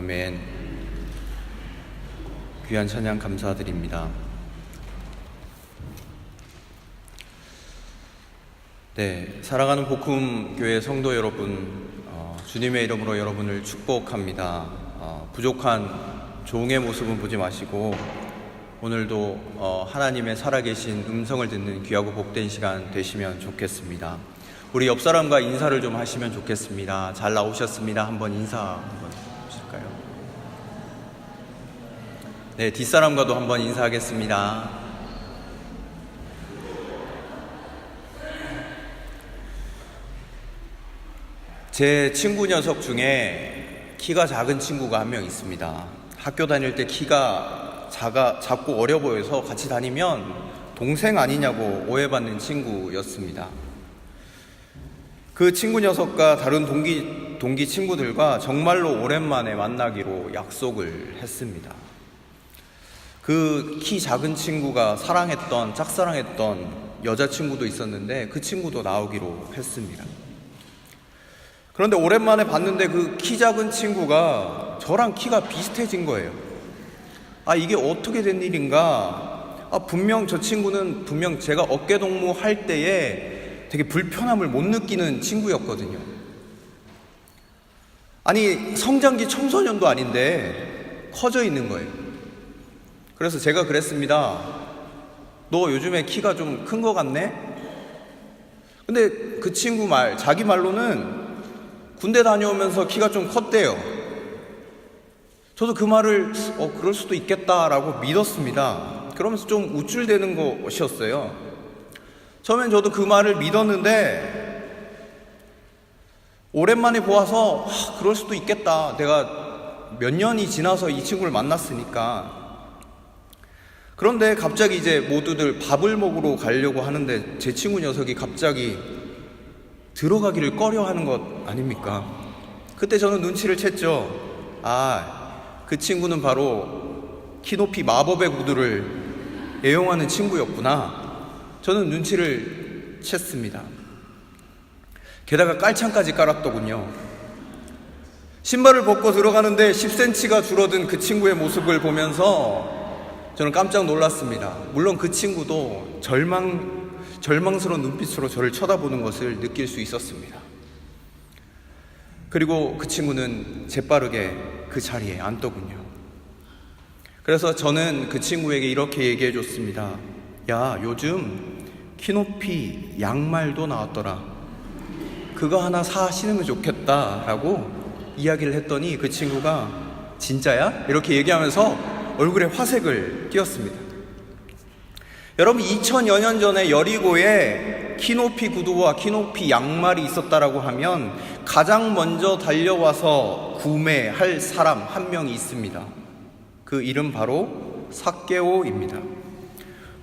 아멘. 귀한 찬양 감사드립니다. 네, 사랑하는 복음교회 성도 여러분, 주님의 이름으로 여러분을 축복합니다. 부족한 종의 모습은 보지 마시고 오늘도 하나님의 살아계신 음성을 듣는 귀하고 복된 시간 되시면 좋겠습니다. 우리 옆 사람과 인사를 좀 하시면 좋겠습니다. 잘 나오셨습니다. 한번 인사 한번 해주실까요? 네, 뒷사람과도 한번 인사하겠습니다. 제 친구 녀석 중에 키가 작은 친구가 한 명 있습니다. 학교 다닐 때 키가 작고 어려 보여서 같이 다니면 동생 아니냐고 오해받는 친구였습니다. 그 친구 녀석과 다른 동기 친구들과 정말로 오랜만에 만나기로 약속을 했습니다. 그 키 작은 친구가 짝사랑했던 여자친구도 있었는데 그 친구도 나오기로 했습니다. 그런데 오랜만에 봤는데 그 키 작은 친구가 저랑 키가 비슷해진 거예요. 이게 어떻게 된 일인가? 분명 저 친구는 분명 제가 어깨 동무 할 때에 되게 불편함을 못 느끼는 친구였거든요. 성장기 청소년도 아닌데 커져 있는 거예요. 그래서 제가 그랬습니다. 너 요즘에 키가 좀 큰 거 같네? 근데 그 친구 자기 말로는 군대 다녀오면서 키가 좀 컸대요. 저도 그 말을 그럴 수도 있겠다라고 믿었습니다. 그러면서 좀 우쭐대는 것이었어요. 처음엔 저도 그 말을 믿었는데 오랜만에 보아서 그럴 수도 있겠다. 내가 몇 년이 지나서 이 친구를 만났으니까. 그런데 갑자기 이제 모두들 밥을 먹으러 가려고 하는데 제 친구 녀석이 갑자기 들어가기를 꺼려하는 것 아닙니까? 그때 저는 눈치를 챘죠. 그 친구는 바로 키높이 마법의 구두를 애용하는 친구였구나. 저는 눈치를 챘습니다. 게다가 깔창까지 깔았더군요. 신발을 벗고 들어가는데 10cm가 줄어든 그 친구의 모습을 보면서 저는 깜짝 놀랐습니다. 물론 그 친구도 절망스러운 눈빛으로 저를 쳐다보는 것을 느낄 수 있었습니다. 그리고 그 친구는 재빠르게 그 자리에 앉더군요. 그래서 저는 그 친구에게 이렇게 얘기해 줬습니다. 야, 요즘 키높이 양말도 나왔더라. 그거 하나 사 신으면 좋겠다 라고 이야기를 했더니 그 친구가 진짜야? 이렇게 얘기하면서 얼굴에 화색을 띄었습니다. 여러분, 2000여 년 전에 여리고에 키높이 구두와 키높이 양말이 있었다라고 하면 가장 먼저 달려와서 구매할 사람 한 명이 있습니다. 그 이름 바로 삭개오입니다.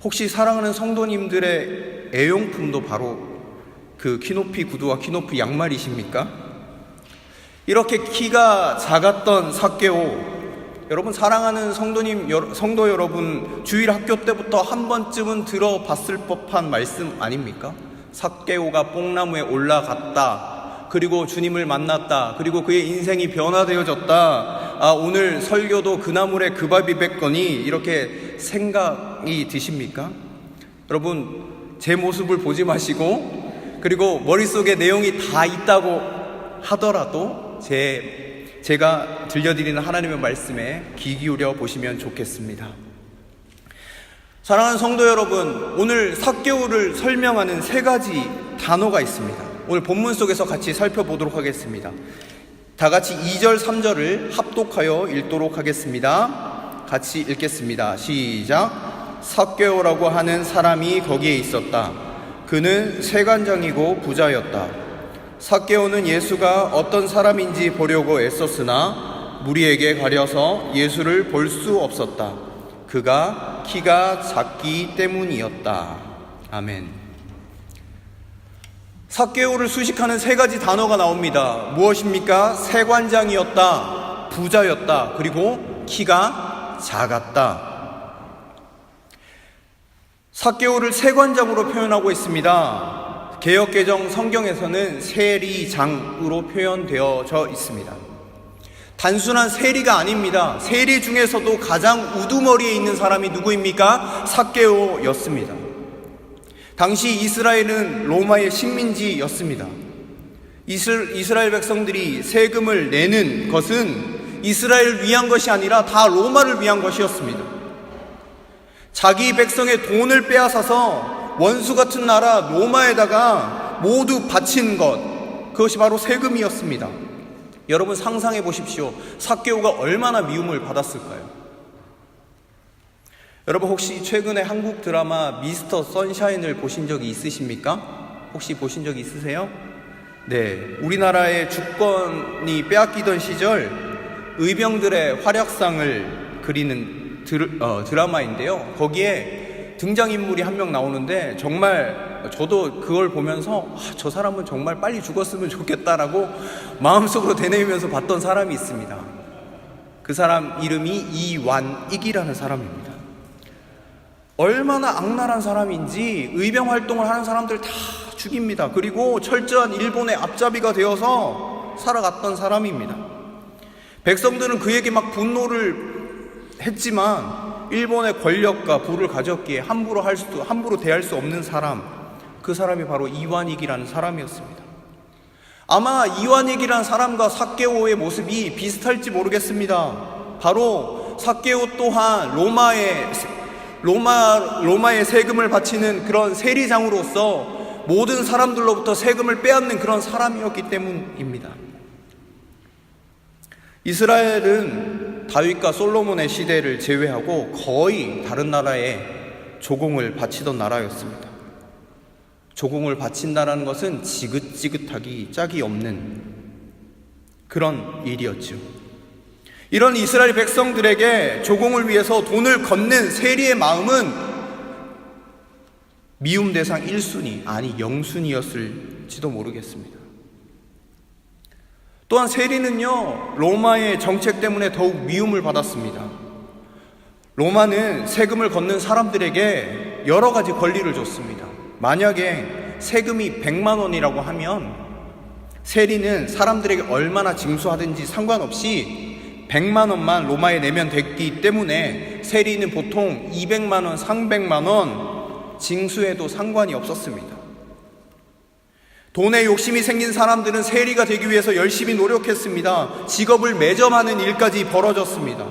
혹시 사랑하는 성도님들의 애용품도 바로 그 키높이 구두와 키높이 양말이십니까? 이렇게 키가 작았던 삭개오, 여러분, 사랑하는 성도 여러분, 주일 학교 때부터 한 번쯤은 들어봤을 법한 말씀 아닙니까? 삭개오가 뽕나무에 올라갔다. 그리고 주님을 만났다. 그리고 그의 인생이 변화되어졌다. 오늘 설교도 그 나물에 그 밥이 뱉거니, 이렇게 생각이 드십니까? 여러분, 제 모습을 보지 마시고, 그리고 머릿속에 내용이 다 있다고 하더라도 제가 들려드리는 하나님의 말씀에 귀 기울여 보시면 좋겠습니다. 사랑하는 성도 여러분, 오늘 삭개오를 설명하는 3가지 단어가 있습니다. 오늘 본문 속에서 같이 살펴보도록 하겠습니다. 다 같이 2절, 3절을 합독하여 읽도록 하겠습니다. 같이 읽겠습니다. 시작. 삭개오라고 하는 사람이 거기에 있었다. 그는 세관장이고 부자였다. 삭개오는 예수가 어떤 사람인지 보려고 애썼으나 무리에게 가려서 예수를 볼 수 없었다. 그가 키가 작기 때문이었다. 아멘. 삭개오를 수식하는 3가지 단어가 나옵니다. 무엇입니까? 세관장이었다, 부자였다, 그리고 키가 작았다. 삭개오를 세관장으로 표현하고 있습니다. 개역개정 성경에서는 세리장으로 표현되어져 있습니다. 단순한 세리가 아닙니다. 세리 중에서도 가장 우두머리에 있는 사람이 누구입니까? 삭개오였습니다. 당시 이스라엘은 로마의 식민지였습니다. 이스라엘 백성들이 세금을 내는 것은 이스라엘을 위한 것이 아니라 다 로마를 위한 것이었습니다. 자기 백성의 돈을 빼앗아서 원수 같은 나라 로마에다가 모두 바친 것, 그것이 바로 세금이었습니다. 여러분 상상해 보십시오. 삭개오가 얼마나 미움을 받았을까요? 여러분 혹시 최근에 한국 드라마 미스터 선샤인을 보신 적이 있으십니까? 혹시 보신 적 있으세요? 네, 우리나라의 주권이 빼앗기던 시절 의병들의 활약상을 그리는 드라마인데요. 거기에 등장인물이 한 명 나오는데 정말 저도 그걸 보면서 저 사람은 정말 빨리 죽었으면 좋겠다라고 마음속으로 되뇌이면서 봤던 사람이 있습니다. 그 사람 이름이 이완익이라는 사람입니다. 얼마나 악랄한 사람인지 의병 활동을 하는 사람들 다 죽입니다. 그리고 철저한 일본의 앞잡이가 되어서 살아갔던 사람입니다. 백성들은 그에게 막 분노를 했지만 일본의 권력과 부를 가졌기에 함부로 대할 수 없는 사람, 그 사람이 바로 이완익이라는 사람이었습니다. 아마 이완익이라는 사람과 삭개오의 모습이 비슷할지 모르겠습니다. 바로 삭개오 또한 로마의 세금을 바치는 그런 세리장으로서 모든 사람들로부터 세금을 빼앗는 그런 사람이었기 때문입니다. 이스라엘은 다윗과 솔로몬의 시대를 제외하고 거의 다른 나라에 조공을 바치던 나라였습니다. 조공을 바친다는 것은 지긋지긋하기 짝이 없는 그런 일이었죠. 이런 이스라엘 백성들에게 조공을 위해서 돈을 걷는 세리의 마음은 미움 대상 1순위, 아니 0순위였을지도 모르겠습니다. 또한 세리는요, 로마의 정책 때문에 더욱 미움을 받았습니다. 로마는 세금을 걷는 사람들에게 여러 가지 권리를 줬습니다. 만약에 세금이 100만 원이라고 하면 세리는 사람들에게 얼마나 징수하든지 상관없이 100만 원만 로마에 내면 됐기 때문에 세리는 보통 200만 원, 300만 원 징수해도 상관이 없었습니다. 돈에 욕심이 생긴 사람들은 세리가 되기 위해서 열심히 노력했습니다. 직업을 매점하는 일까지 벌어졌습니다.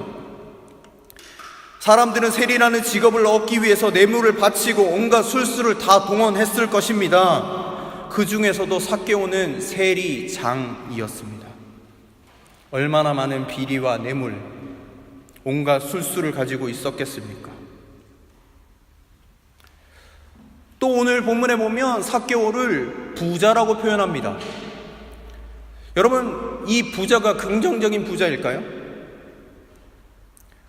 사람들은 세리라는 직업을 얻기 위해서 뇌물을 바치고 온갖 술수를 다 동원했을 것입니다. 그 중에서도 삭개오는 세리장이었습니다. 얼마나 많은 비리와 뇌물, 온갖 술수를 가지고 있었겠습니까? 또 오늘 본문에 보면 삭개오를 부자라고 표현합니다. 여러분, 이 부자가 긍정적인 부자일까요?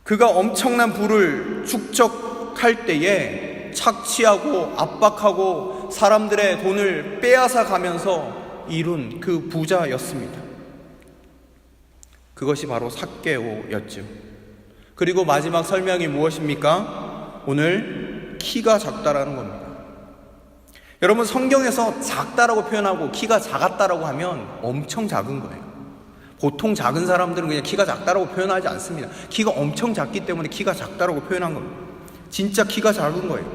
그가 엄청난 부를 축적할 때에 착취하고 압박하고 사람들의 돈을 빼앗아 가면서 이룬 그 부자였습니다. 그것이 바로 삭개오였죠. 그리고 마지막 설명이 무엇입니까? 오늘 키가 작다라는 겁니다. 여러분, 성경에서 작다라고 표현하고 키가 작았다라고 하면 엄청 작은 거예요. 보통 작은 사람들은 그냥 키가 작다라고 표현하지 않습니다. 키가 엄청 작기 때문에 키가 작다라고 표현한 겁니다. 진짜 키가 작은 거예요.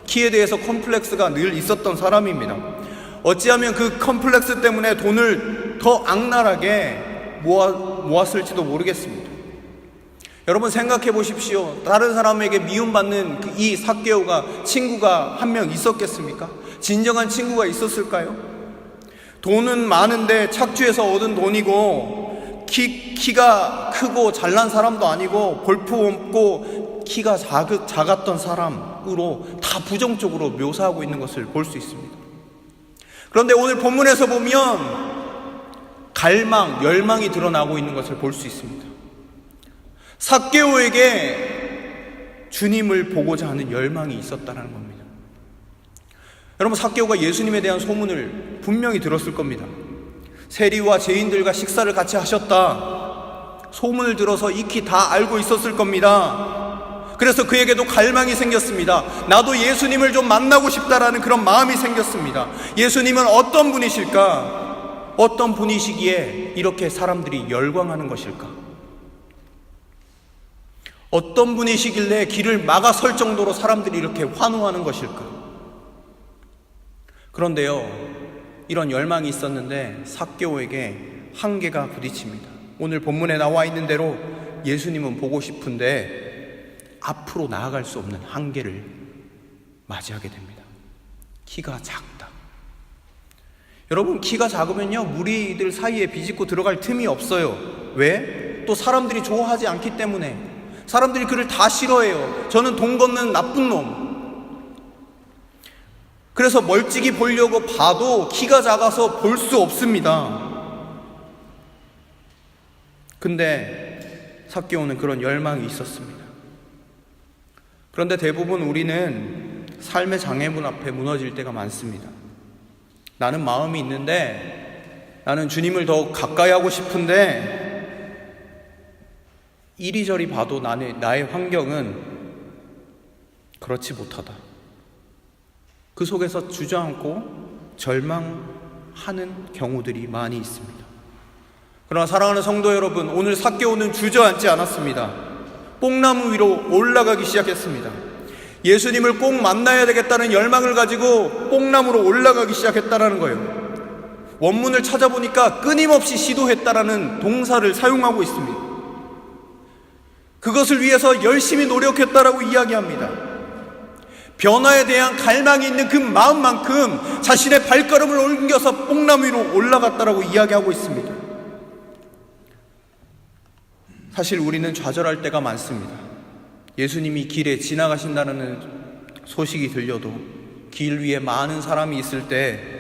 키에 대해서 컴플렉스가 늘 있었던 사람입니다. 어찌하면 그 컴플렉스 때문에 돈을 더 악랄하게 모았을지도 모르겠습니다. 여러분 생각해 보십시오. 다른 사람에게 미움받는 이 삭개오가 친구가 한 명 있었겠습니까? 진정한 친구가 있었을까요? 돈은 많은데 착취해서 얻은 돈이고 키가 크고 잘난 사람도 아니고 볼품없고 키가 작았던 사람으로 다 부정적으로 묘사하고 있는 것을 볼 수 있습니다. 그런데 오늘 본문에서 보면 갈망, 열망이 드러나고 있는 것을 볼 수 있습니다. 삭개오에게 주님을 보고자 하는 열망이 있었다는 겁니다. 여러분, 삭개오가 예수님에 대한 소문을 분명히 들었을 겁니다. 세리와 죄인들과 식사를 같이 하셨다. 소문을 들어서 익히 다 알고 있었을 겁니다. 그래서 그에게도 갈망이 생겼습니다. 나도 예수님을 좀 만나고 싶다라는 그런 마음이 생겼습니다. 예수님은 어떤 분이실까? 어떤 분이시기에 이렇게 사람들이 열광하는 것일까? 어떤 분이시길래 길을 막아설 정도로 사람들이 이렇게 환호하는 것일까? 그런데요, 이런 열망이 있었는데 삭개오에게 한계가 부딪힙니다. 오늘 본문에 나와 있는 대로 예수님은 보고 싶은데 앞으로 나아갈 수 없는 한계를 맞이하게 됩니다. 키가 작다. 여러분, 키가 작으면요, 무리들 사이에 비집고 들어갈 틈이 없어요. 왜? 또 사람들이 좋아하지 않기 때문에. 사람들이 그를 다 싫어해요. 저는 돈 걷는 나쁜 놈. 그래서 멀찍이 보려고 봐도 키가 작아서 볼 수 없습니다. 근데 삭개오는 그런 열망이 있었습니다. 그런데 대부분 우리는 삶의 장애물 앞에 무너질 때가 많습니다. 나는 마음이 있는데, 나는 주님을 더 가까이 하고 싶은데, 이리저리 봐도 나의 환경은 그렇지 못하다. 그 속에서 주저앉고 절망하는 경우들이 많이 있습니다. 그러나 사랑하는 성도 여러분, 오늘 삭개오는 주저앉지 않았습니다. 뽕나무 위로 올라가기 시작했습니다. 예수님을 꼭 만나야 되겠다는 열망을 가지고 뽕나무로 올라가기 시작했다는 거예요. 원문을 찾아보니까 끊임없이 시도했다라는 동사를 사용하고 있습니다. 그것을 위해서 열심히 노력했다라고 이야기합니다. 변화에 대한 갈망이 있는 그 마음만큼 자신의 발걸음을 옮겨서 뽕나무 위로 올라갔다라고 이야기하고 있습니다. 사실 우리는 좌절할 때가 많습니다. 예수님이 길에 지나가신다는 소식이 들려도, 길 위에 많은 사람이 있을 때,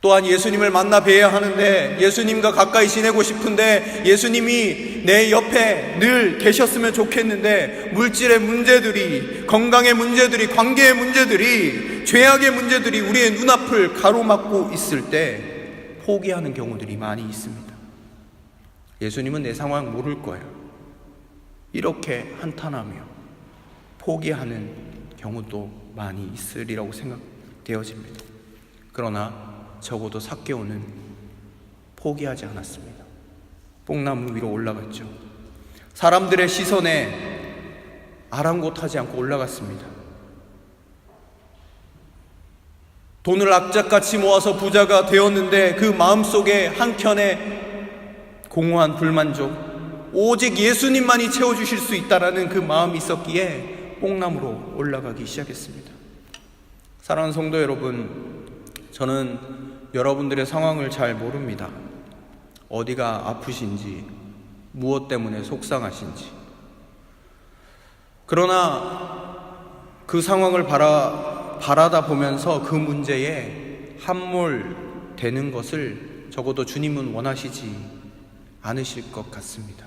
또한 예수님을 만나 뵈야 하는데, 예수님과 가까이 지내고 싶은데, 예수님이 내 옆에 늘 계셨으면 좋겠는데, 물질의 문제들이, 건강의 문제들이, 관계의 문제들이, 죄악의 문제들이 우리의 눈앞을 가로막고 있을 때 포기하는 경우들이 많이 있습니다. 예수님은 내 상황 모를 거예요. 이렇게 한탄하며 포기하는 경우도 많이 있으리라고 생각되어집니다. 그러나 적어도 삭개오는 포기하지 않았습니다. 뽕나무 위로 올라갔죠. 사람들의 시선에 아랑곳하지 않고 올라갔습니다. 돈을 악착같이 모아서 부자가 되었는데 그 마음속에 한켠에 공허한 불만족, 오직 예수님만이 채워주실 수 있다라는 그 마음이 있었기에 뽕나무로 올라가기 시작했습니다. 사랑하는 성도 여러분, 저는 여러분들의 상황을 잘 모릅니다. 어디가 아프신지, 무엇 때문에 속상하신지. 그러나 그 상황을 바라다 보면서 그 문제에 함몰되는 것을 적어도 주님은 원하시지 않으실 것 같습니다.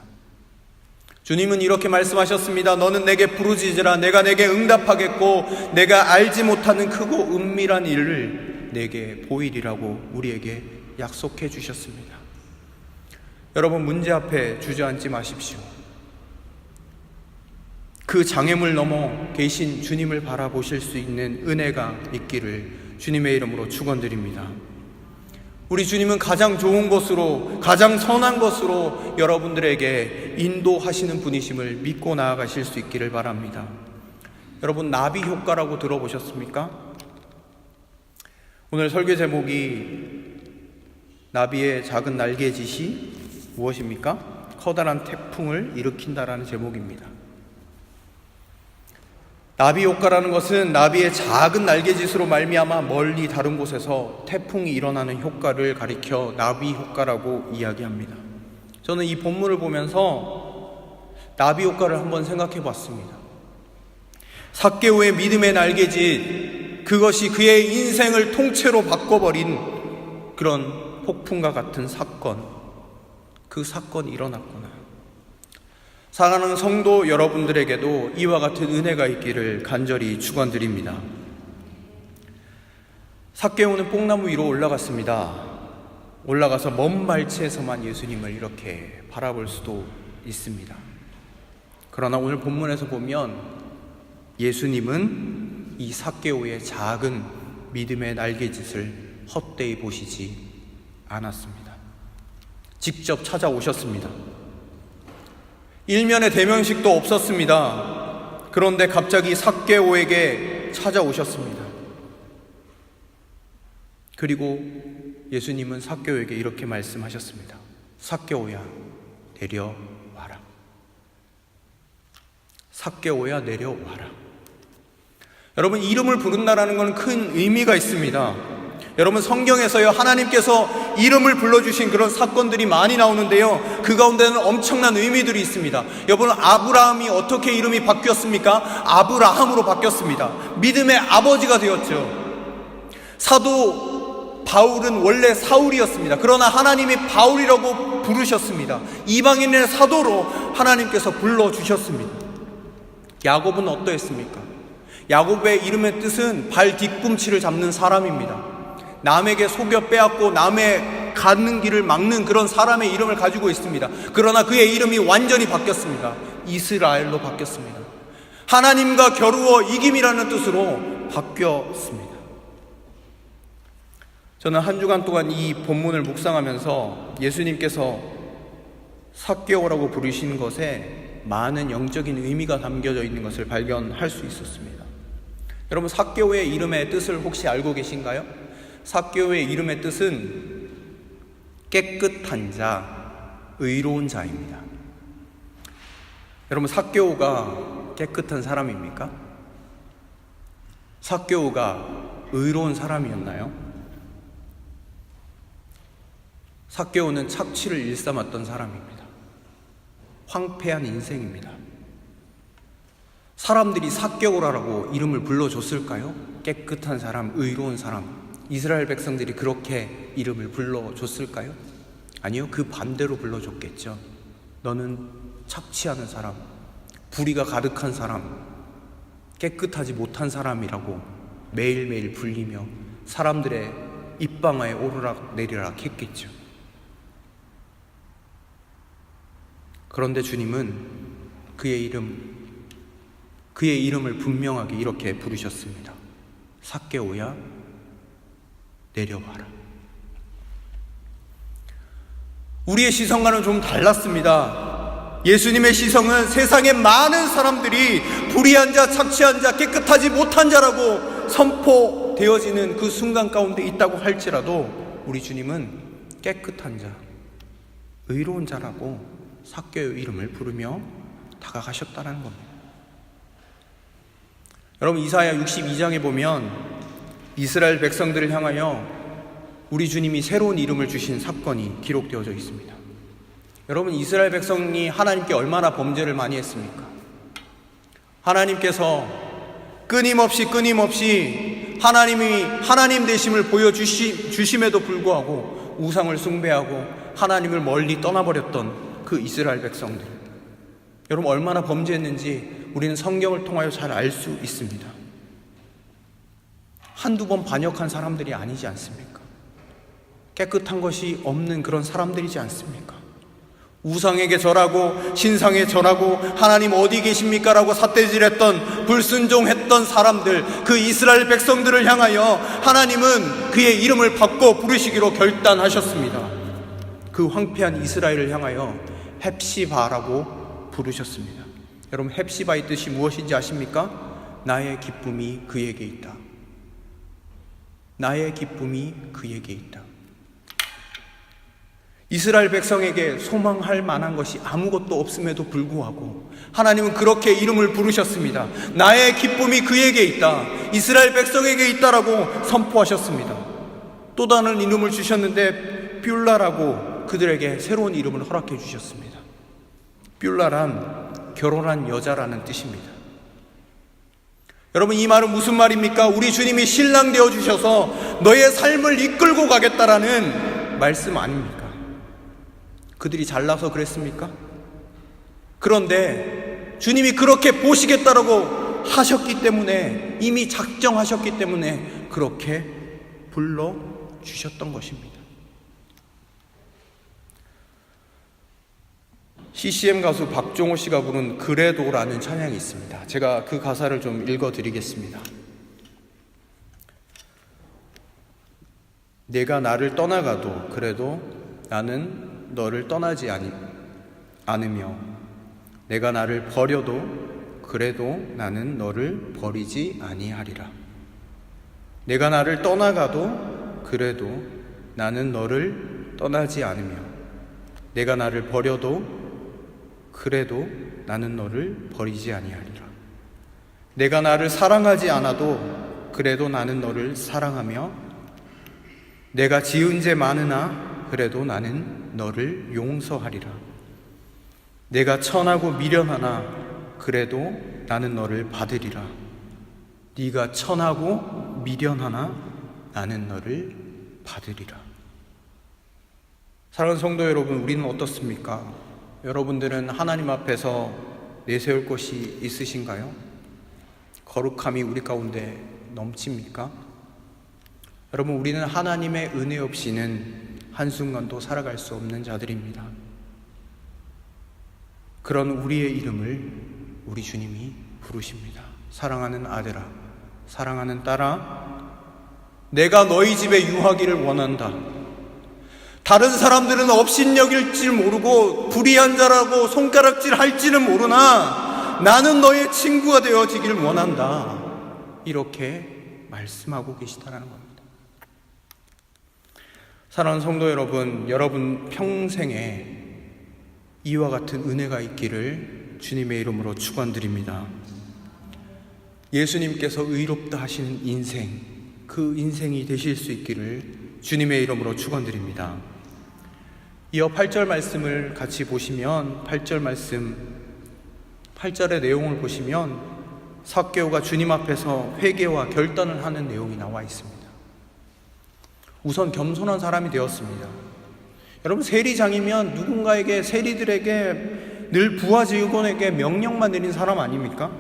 주님은 이렇게 말씀하셨습니다. 너는 내게 부르짖으라. 내가 내게 응답하겠고 내가 알지 못하는 크고 은밀한 일을 내게 보이리라고 우리에게 약속해 주셨습니다. 여러분, 문제 앞에 주저앉지 마십시오. 그 장애물 넘어 계신 주님을 바라보실 수 있는 은혜가 있기를 주님의 이름으로 축원드립니다. 우리 주님은 가장 좋은 것으로, 가장 선한 것으로 여러분들에게 인도하시는 분이심을 믿고 나아가실 수 있기를 바랍니다. 여러분, 나비 효과라고 들어보셨습니까? 오늘 설교 제목이 나비의 작은 날개짓이 무엇입니까? 커다란 태풍을 일으킨다라는 제목입니다. 나비 효과라는 것은 나비의 작은 날개짓으로 말미암아 멀리 다른 곳에서 태풍이 일어나는 효과를 가리켜 나비 효과라고 이야기합니다. 저는 이 본문을 보면서 나비 효과를 한번 생각해 봤습니다. 삭개오의 믿음의 날개짓, 그것이 그의 인생을 통째로 바꿔버린 그런 폭풍과 같은 사건, 그 사건이 일어났구나. 사랑하는 성도 여러분들에게도 이와 같은 은혜가 있기를 간절히 축원드립니다. 삭개오는 뽕나무 위로 올라갔습니다. 올라가서 먼 발치에서만 예수님을 이렇게 바라볼 수도 있습니다. 그러나 오늘 본문에서 보면 예수님은 이 삭개오의 작은 믿음의 날개짓을 헛되이 보시지 않았습니다. 직접 찾아오셨습니다. 일면에 대면식도 없었습니다. 그런데 갑자기 삭개오에게 찾아오셨습니다. 그리고 예수님은 삭개오에게 이렇게 말씀하셨습니다. 삭개오야, 내려와라. 삭개오야, 내려와라. 여러분, 이름을 부른다라는 건 큰 의미가 있습니다. 여러분, 성경에서요, 하나님께서 이름을 불러주신 그런 사건들이 많이 나오는데요, 그 가운데는 엄청난 의미들이 있습니다. 여러분, 아브라함이 어떻게 이름이 바뀌었습니까? 아브라함으로 바뀌었습니다. 믿음의 아버지가 되었죠. 사도 바울은 원래 사울이었습니다. 그러나 하나님이 바울이라고 부르셨습니다. 이방인의 사도로 하나님께서 불러주셨습니다. 야곱은 어떠했습니까? 야곱의 이름의 뜻은 발 뒤꿈치를 잡는 사람입니다. 남에게 속여 빼앗고 남의 가는 길을 막는 그런 사람의 이름을 가지고 있습니다. 그러나 그의 이름이 완전히 바뀌었습니다. 이스라엘로 바뀌었습니다. 하나님과 겨루어 이김이라는 뜻으로 바뀌었습니다. 저는 한 주간 동안 이 본문을 묵상하면서 예수님께서 삭개오라고 부르신 것에 많은 영적인 의미가 담겨져 있는 것을 발견할 수 있었습니다. 여러분, 삭개오의 이름의 뜻을 혹시 알고 계신가요? 삭개오의 이름의 뜻은 깨끗한 자, 의로운 자입니다. 여러분, 삭개오가 깨끗한 사람입니까? 삭개오가 의로운 사람이었나요? 삭개오는 착취를 일삼았던 사람입니다. 황폐한 인생입니다. 사람들이 삭개오라고 이름을 불러줬을까요? 깨끗한 사람, 의로운 사람. 이스라엘 백성들이 그렇게 이름을 불러줬을까요? 아니요, 그 반대로 불러줬겠죠. 너는 착취하는 사람, 불의가 가득한 사람, 깨끗하지 못한 사람이라고 매일매일 불리며 사람들의 입방아에 오르락 내리락 했겠죠. 그런데 주님은 그의 이름을 분명하게 이렇게 부르셨습니다. 삭개오야, 내려와라. 우리의 시선과는 좀 달랐습니다. 예수님의 시선은 세상의 많은 사람들이 불의한 자, 착취한 자, 깨끗하지 못한 자라고 선포되어지는 그 순간 가운데 있다고 할지라도 우리 주님은 깨끗한 자, 의로운 자라고 삭개오의 이름을 부르며 다가가셨다는 겁니다. 여러분, 이사야 62장에 보면 이스라엘 백성들을 향하여 우리 주님이 새로운 이름을 주신 사건이 기록되어져 있습니다. 여러분, 이스라엘 백성이 하나님께 얼마나 범죄를 많이 했습니까? 하나님께서 끊임없이 하나님이 하나님 되심을 보여주심에도 불구하고 우상을 숭배하고 하나님을 멀리 떠나버렸던 그 이스라엘 백성들, 여러분 얼마나 범죄했는지 우리는 성경을 통하여 잘 알 수 있습니다. 한두 번 반역한 사람들이 아니지 않습니까? 깨끗한 것이 없는 그런 사람들이지 않습니까? 우상에게 절하고 신상에 절하고 하나님 어디 계십니까? 라고 삿대질했던, 불순종했던 사람들, 그 이스라엘 백성들을 향하여 하나님은 그의 이름을 바꿔 부르시기로 결단하셨습니다. 그 황폐한 이스라엘을 향하여 헵시바라고 부르셨습니다. 여러분, 헵시바의 뜻이 무엇인지 아십니까? 나의 기쁨이 그에게 있다. 나의 기쁨이 그에게 있다. 이스라엘 백성에게 소망할 만한 것이 아무것도 없음에도 불구하고 하나님은 그렇게 이름을 부르셨습니다. 나의 기쁨이 그에게 있다. 이스라엘 백성에게 있다라고 선포하셨습니다. 또 다른 이름을 주셨는데 뷸라라고 그들에게 새로운 이름을 허락해 주셨습니다. 뷸라란 결혼한 여자라는 뜻입니다. 여러분, 이 말은 무슨 말입니까? 우리 주님이 신랑 되어 주셔서 너의 삶을 이끌고 가겠다라는 말씀 아닙니까? 그들이 잘나서 그랬습니까? 그런데 주님이 그렇게 보시겠다라고 하셨기 때문에, 이미 작정하셨기 때문에 그렇게 불러주셨던 것입니다. CCM 가수 박종호 씨가 부른 그래도라는 찬양이 있습니다. 제가 그 가사를 좀 읽어드리겠습니다. 내가 나를 떠나가도 그래도 나는 너를 떠나지 않으며 내가 나를 버려도 그래도 나는 너를 버리지 아니하리라. 내가 나를 떠나가도 그래도 나는 너를 떠나지 않으며 내가 나를 버려도 그래도 나는 너를 버리지 아니하리라. 내가 나를 사랑하지 않아도 그래도 나는 너를 사랑하며 내가 지은 죄 많으나 그래도 나는 너를 용서하리라. 내가 천하고 미련하나 그래도 나는 너를 받으리라. 네가 천하고 미련하나 나는 너를 받으리라. 사랑하는 성도 여러분, 우리는 어떻습니까? 여러분들은 하나님 앞에서 내세울 것이 있으신가요? 거룩함이 우리 가운데 넘칩니까? 여러분, 우리는 하나님의 은혜 없이는 한순간도 살아갈 수 없는 자들입니다. 그런 우리의 이름을 우리 주님이 부르십니다. 사랑하는 아들아, 사랑하는 딸아, 내가 너희 집에 유하기를 원한다. 다른 사람들은 업신여길 줄 모르고 불의한 자라고 손가락질 할지는 모르나 나는 너의 친구가 되어지길 원한다. 이렇게 말씀하고 계시다는 겁니다. 사랑하는 성도 여러분, 여러분 평생에 이와 같은 은혜가 있기를 주님의 이름으로 축원드립니다. 예수님께서 의롭다 하시는 인생, 그 인생이 되실 수 있기를 주님의 이름으로 축원드립니다. 이어 8절 말씀을 같이 보시면 8절 말씀, 8절의 내용을 보시면 삭개오가 주님 앞에서 회개와 결단을 하는 내용이 나와 있습니다. 우선 겸손한 사람이 되었습니다. 여러분, 세리장이면 누군가에게, 세리들에게 늘 부하 직원에게 명령만 내린 사람 아닙니까?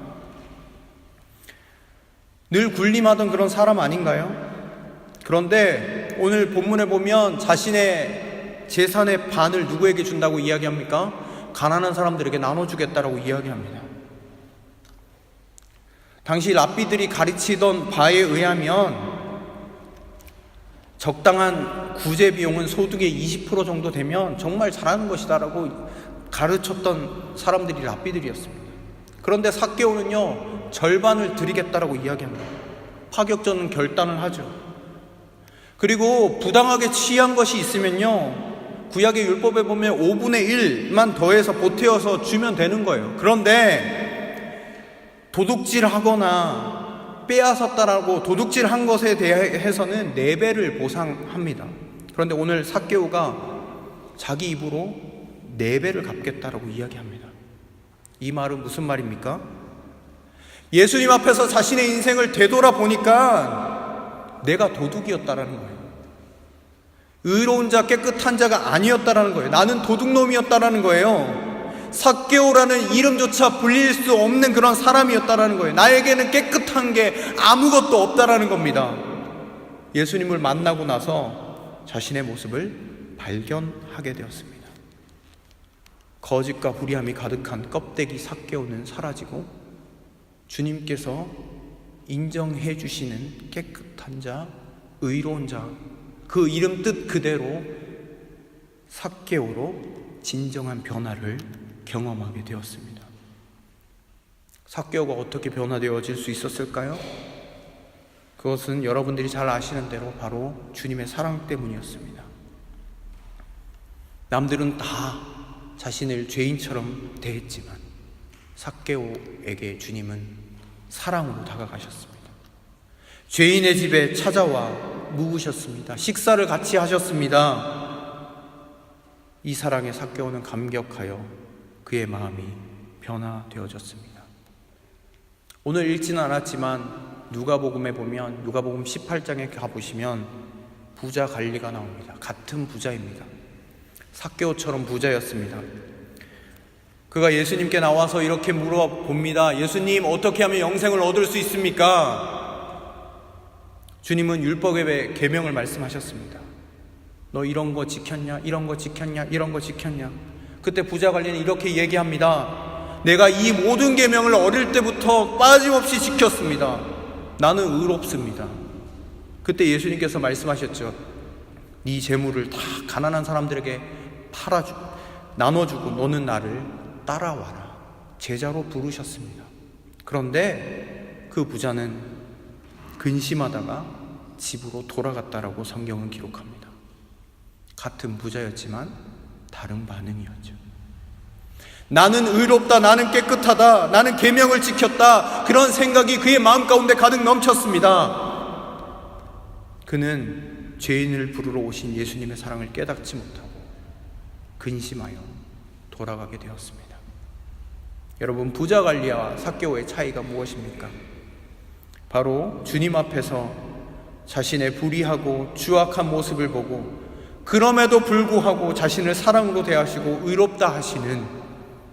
늘 군림하던 그런 사람 아닌가요? 그런데 오늘 본문에 보면 자신의 재산의 반을 누구에게 준다고 이야기합니까? 가난한 사람들에게 나눠주겠다라고 이야기합니다. 당시 랍비들이 가르치던 바에 의하면 적당한 구제 비용은 소득의 20% 정도 되면 정말 잘하는 것이다라고 가르쳤던 사람들이 랍비들이었습니다. 그런데 삭개오는요, 절반을 드리겠다라고 이야기합니다. 파격적인 결단을 하죠. 그리고 부당하게 취한 것이 있으면요, 구약의 율법에 보면 5분의 1만 더해서 보태어서 주면 되는 거예요. 그런데 도둑질하거나 빼앗았다라고 도둑질한 것에 대해서는 4배를 보상합니다. 그런데 오늘 삭개오가 자기 입으로 4배를 갚겠다라고 이야기합니다. 이 말은 무슨 말입니까? 예수님 앞에서 자신의 인생을 되돌아보니까 내가 도둑이었다라는 거예요. 의로운 자, 깨끗한 자가 아니었다라는 거예요. 나는 도둑놈이었다라는 거예요. 삭개오라는 이름조차 불릴 수 없는 그런 사람이었다라는 거예요. 나에게는 깨끗한 게 아무것도 없다라는 겁니다. 예수님을 만나고 나서 자신의 모습을 발견하게 되었습니다. 거짓과 불의함이 가득한 껍데기 삭개오는 사라지고 주님께서 인정해 주시는 깨끗한 자, 의로운 자, 그 이름 뜻 그대로 삭개오로 진정한 변화를 경험하게 되었습니다. 삭개오가 어떻게 변화되어질 수 있었을까요? 그것은 여러분들이 잘 아시는 대로 바로 주님의 사랑 때문이었습니다. 남들은 다 자신을 죄인처럼 대했지만 삭개오에게 주님은 사랑으로 다가가셨습니다. 죄인의 집에 찾아와 묵으셨습니다. 식사를 같이 하셨습니다. 이 사랑에 삭개오는 감격하여 그의 마음이 변화되어졌습니다. 오늘 읽지는 않았지만 누가복음에 보면 누가복음 18장에 가보시면 부자 관리가 나옵니다. 같은 부자입니다. 삭개오처럼 부자였습니다. 그가 예수님께 나와서 이렇게 물어봅니다. 예수님, 어떻게 하면 영생을 얻을 수 있습니까? 주님은 율법의 계명을 말씀하셨습니다. 너 이런 거 지켰냐? 이런 거 지켰냐? 이런 거 지켰냐? 그때 부자 관리는 이렇게 얘기합니다. 내가 이 모든 계명을 어릴 때부터 빠짐없이 지켰습니다. 나는 의롭습니다. 그때 예수님께서 말씀하셨죠. 네 재물을 다 가난한 사람들에게 나눠주고 너는 나를 따라와라. 제자로 부르셨습니다. 그런데 그 부자는 근심하다가 집으로 돌아갔다라고 성경은 기록합니다. 같은 부자였지만 다른 반응이었죠. 나는 의롭다, 나는 깨끗하다, 나는 계명을 지켰다, 그런 생각이 그의 마음 가운데 가득 넘쳤습니다. 그는 죄인을 부르러 오신 예수님의 사랑을 깨닫지 못하고 근심하여 돌아가게 되었습니다. 여러분, 부자 관리와 삭개오의 차이가 무엇입니까? 바로 주님 앞에서 자신의 불의하고 추악한 모습을 보고 그럼에도 불구하고 자신을 사랑으로 대하시고 의롭다 하시는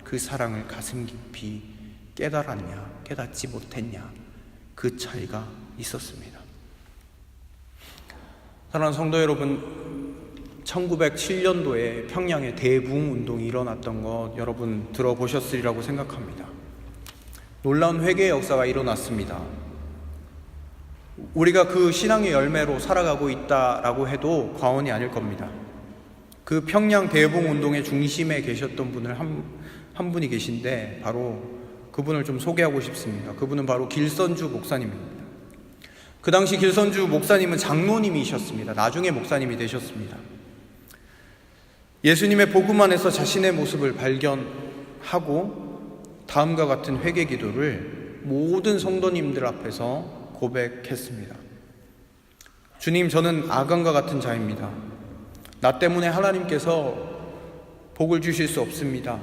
그 사랑을 가슴 깊이 깨달았냐, 깨닫지 못했냐, 그 차이가 있었습니다. 사랑하는 성도 여러분, 1907년도에 평양에 대부흥운동이 일어났던 것 여러분 들어보셨으리라고 생각합니다. 놀라운 회개의 역사가 일어났습니다. 우리가 그 신앙의 열매로 살아가고 있다라고 해도 과언이 아닐 겁니다. 그 평양 대부흥운동의 중심에 계셨던 분을 한 분이 계신데 바로 그분을 좀 소개하고 싶습니다. 그분은 바로 길선주 목사님입니다. 그 당시 길선주 목사님은 장로님이셨습니다. 나중에 목사님이 되셨습니다. 예수님의 복음 안에서 자신의 모습을 발견하고 다음과 같은 회개 기도를 모든 성도님들 앞에서 고백했습니다. 주님, 저는 아간과 같은 자입니다. 나 때문에 하나님께서 복을 주실 수 없습니다.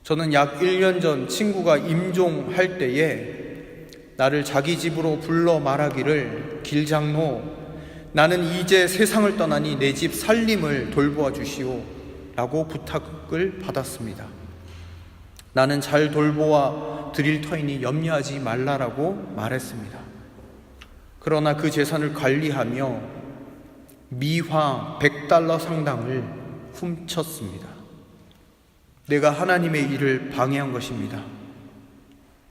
저는 약 1년 전 친구가 임종할 때에 나를 자기 집으로 불러 말하기를, 길장로, 나는 이제 세상을 떠나니 내 집 살림을 돌보아 주시오 라고 부탁을 받았습니다. 나는 잘 돌보아 드릴 터이니 염려하지 말라라고 말했습니다. 그러나 그 재산을 관리하며 미화 100달러 상당을 훔쳤습니다. 내가 하나님의 일을 방해한 것입니다.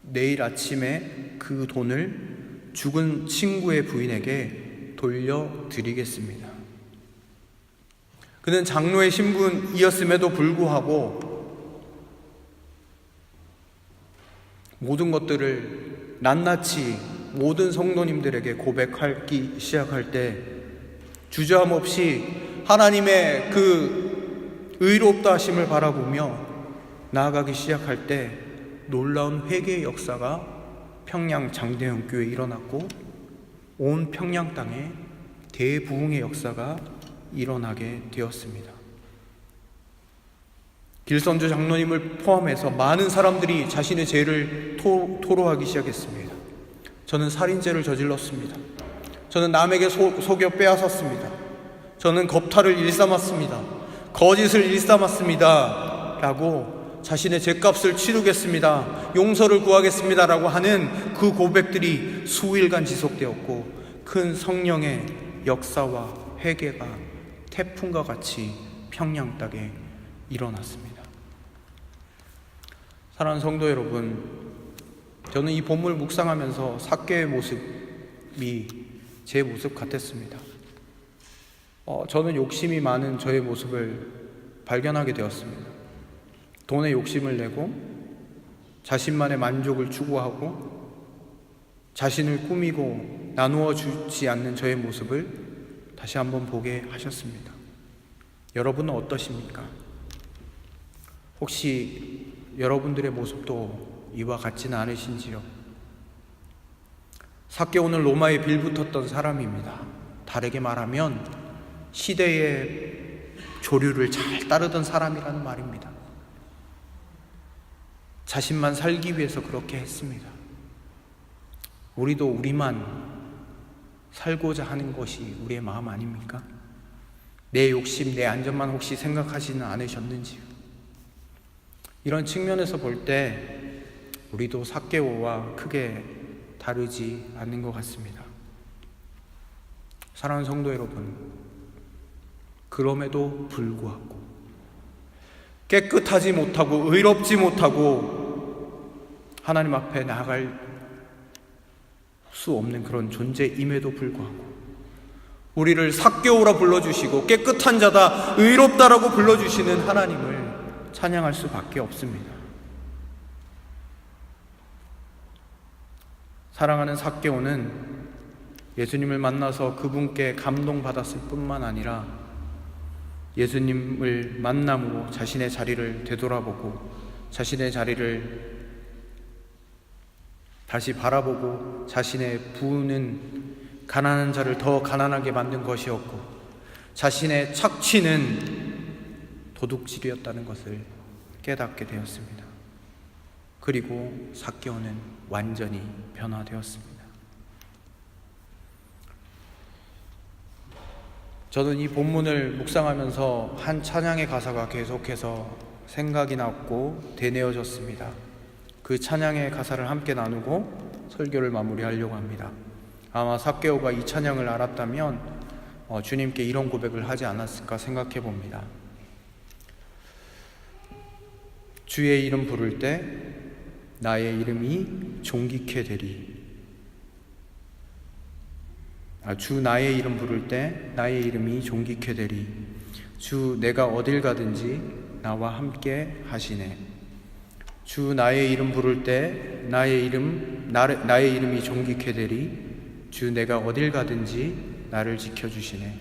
내일 아침에 그 돈을 죽은 친구의 부인에게 돌려드리겠습니다. 그는 장로의 신분이었음에도 불구하고 모든 것들을 낱낱이 모든 성도님들에게 고백하기 시작할 때 주저함 없이 하나님의 그 의롭다 하심을 바라보며 나아가기 시작할 때 놀라운 회개의 역사가 평양 장대현 교회에 일어났고 온 평양 땅에 대부흥의 역사가 일어나게 되었습니다. 길선주 장로님을 포함해서 많은 사람들이 자신의 죄를 토로하기 시작했습니다. 저는 살인죄를 저질렀습니다. 저는 남에게 속여 빼앗았습니다. 저는 겁탈을 일삼았습니다. 거짓을 일삼았습니다. 라고 자신의 죄값을 치르겠습니다. 용서를 구하겠습니다. 라고 하는 그 고백들이 수일간 지속되었고 큰 성령의 역사와 회개가 태풍과 같이 평양 땅에 일어났습니다. 사랑하는 성도 여러분, 저는 이 본문을 묵상하면서 삭개의 모습이 제 모습 같았습니다. 저는 욕심이 많은 저의 모습을 발견하게 되었습니다. 돈에 욕심을 내고 자신만의 만족을 추구하고 자신을 꾸미고 나누어 주지 않는 저의 모습을 다시 한번 보게 하셨습니다. 여러분은 어떠십니까? 혹시 여러분들의 모습도 이와 같지는 않으신지요? 삭개오는 로마에 빌붙었던 사람입니다. 다르게 말하면 시대의 조류를 잘 따르던 사람이라는 말입니다. 자신만 살기 위해서 그렇게 했습니다. 우리도 우리만 살고자 하는 것이 우리의 마음 아닙니까? 내 욕심, 내 안전만 혹시 생각하지는 않으셨는지요? 이런 측면에서 볼 때 우리도 삭개오와 크게 다르지 않는 것 같습니다. 사랑하는 성도 여러분, 그럼에도 불구하고 깨끗하지 못하고 의롭지 못하고 하나님 앞에 나아갈 수 없는 그런 존재임에도 불구하고 우리를 삭개오라 불러주시고 깨끗한 자다, 의롭다라고 불러주시는 하나님을 찬양할 수밖에 없습니다. 사랑하는 삭개오는 예수님을 만나서 그분께 감동받았을 뿐만 아니라 예수님을 만남으로 자신의 자리를 되돌아보고 자신의 자리를 다시 바라보고 자신의 부는 가난한 자를 더 가난하게 만든 것이었고 자신의 착취는 도둑질이었다는 것을 깨닫게 되었습니다. 그리고 삭개오는 완전히 변화되었습니다. 저는 이 본문을 묵상하면서 한 찬양의 가사가 계속해서 생각이 났고 되뇌어졌습니다. 그 찬양의 가사를 함께 나누고 설교를 마무리하려고 합니다. 아마 삭개오가 이 찬양을 알았다면 주님께 이런 고백을 하지 않았을까 생각해 봅니다. 주의 이름 부를 때 나의 이름이 존귀케 되리. 주 나의 이름 부를 때 나의 이름이 존귀케 되리. 주 내가 어딜 가든지 나와 함께 하시네. 주 나의 이름 부를 때 나의 이름이 존귀케 되리. 주 내가 어딜 가든지 나를 지켜주시네.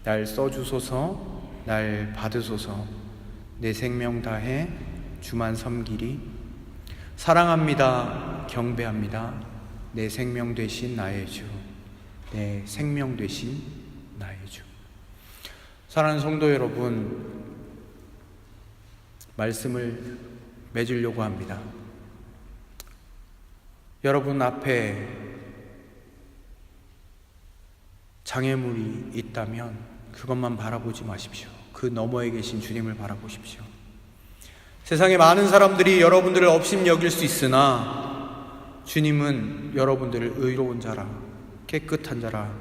날 써주소서, 날 받으소서. 내 생명 다해 주만 섬기리. 사랑합니다, 경배합니다. 내 생명 되신 나의 주, 내 생명 되신 나의 주. 사랑하는 성도 여러분, 말씀을 맺으려고 합니다. 여러분 앞에 장애물이 있다면 그것만 바라보지 마십시오. 그 너머에 계신 주님을 바라보십시오. 세상에 많은 사람들이 여러분들을 업신여길 수 있으나 주님은 여러분들을 의로운 자라, 깨끗한 자라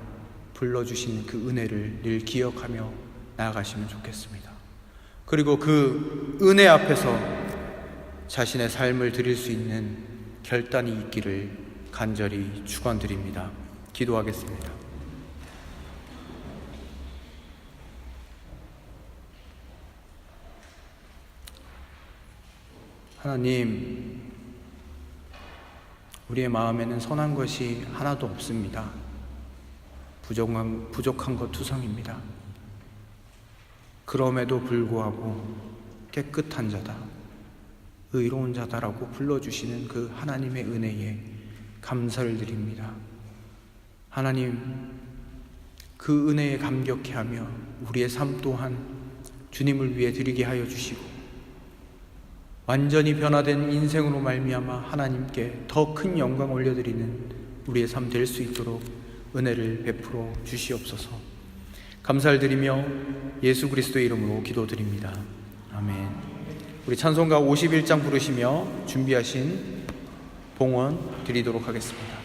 불러주신 그 은혜를 늘 기억하며 나아가시면 좋겠습니다. 그리고 그 은혜 앞에서 자신의 삶을 드릴 수 있는 결단이 있기를 간절히 축원드립니다. 기도하겠습니다. 하나님, 우리의 마음에는 선한 것이 하나도 없습니다. 부족한 것 투성입니다. 그럼에도 불구하고 깨끗한 자다, 의로운 자다라고 불러주시는 그 하나님의 은혜에 감사를 드립니다. 하나님, 그 은혜에 감격해하며 우리의 삶 또한 주님을 위해 드리게 하여 주시고 완전히 변화된 인생으로 말미암아 하나님께 더 큰 영광 올려드리는 우리의 삶 될 수 있도록 은혜를 베풀어 주시옵소서. 감사를 드리며 예수 그리스도의 이름으로 기도드립니다. 아멘. 우리 찬송가 51장 부르시며 준비하신 봉헌 드리도록 하겠습니다.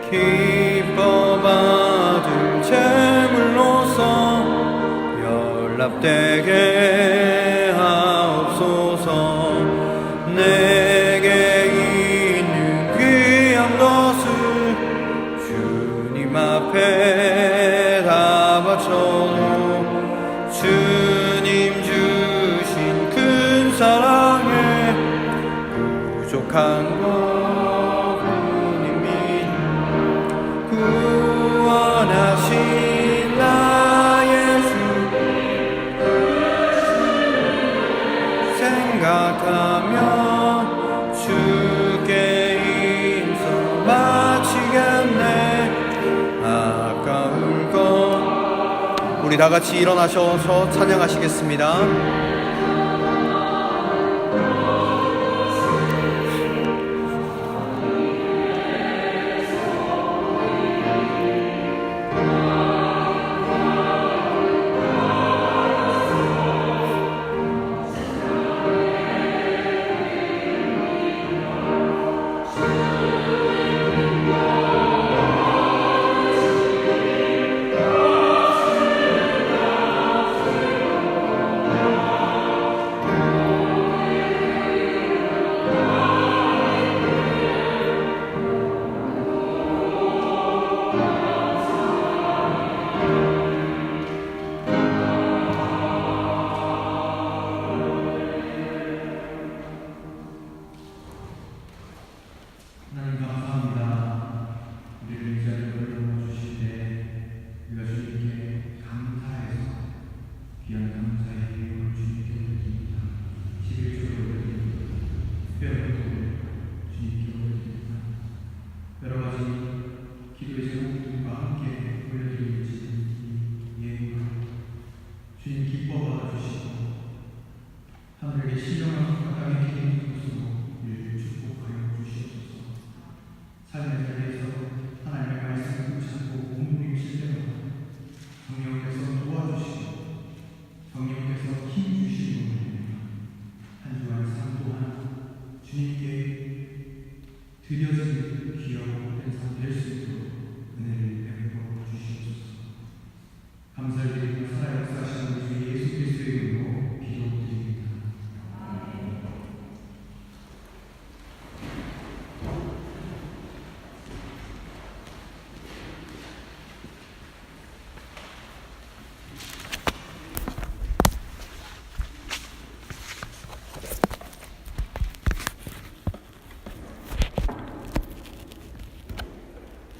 기뻐 받을 제물로서 연락되게 하옵소서. 내게 있는 귀한 것을 주님 앞에 다 바쳐도 주님 주신 큰 사랑에 부족한 것 구원하신 나의 주 생각하며 주께 힘써 바치겠네. 아까울 것. 우리 다같이 일어나셔서 찬양하시겠습니다.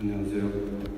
안녕하세요.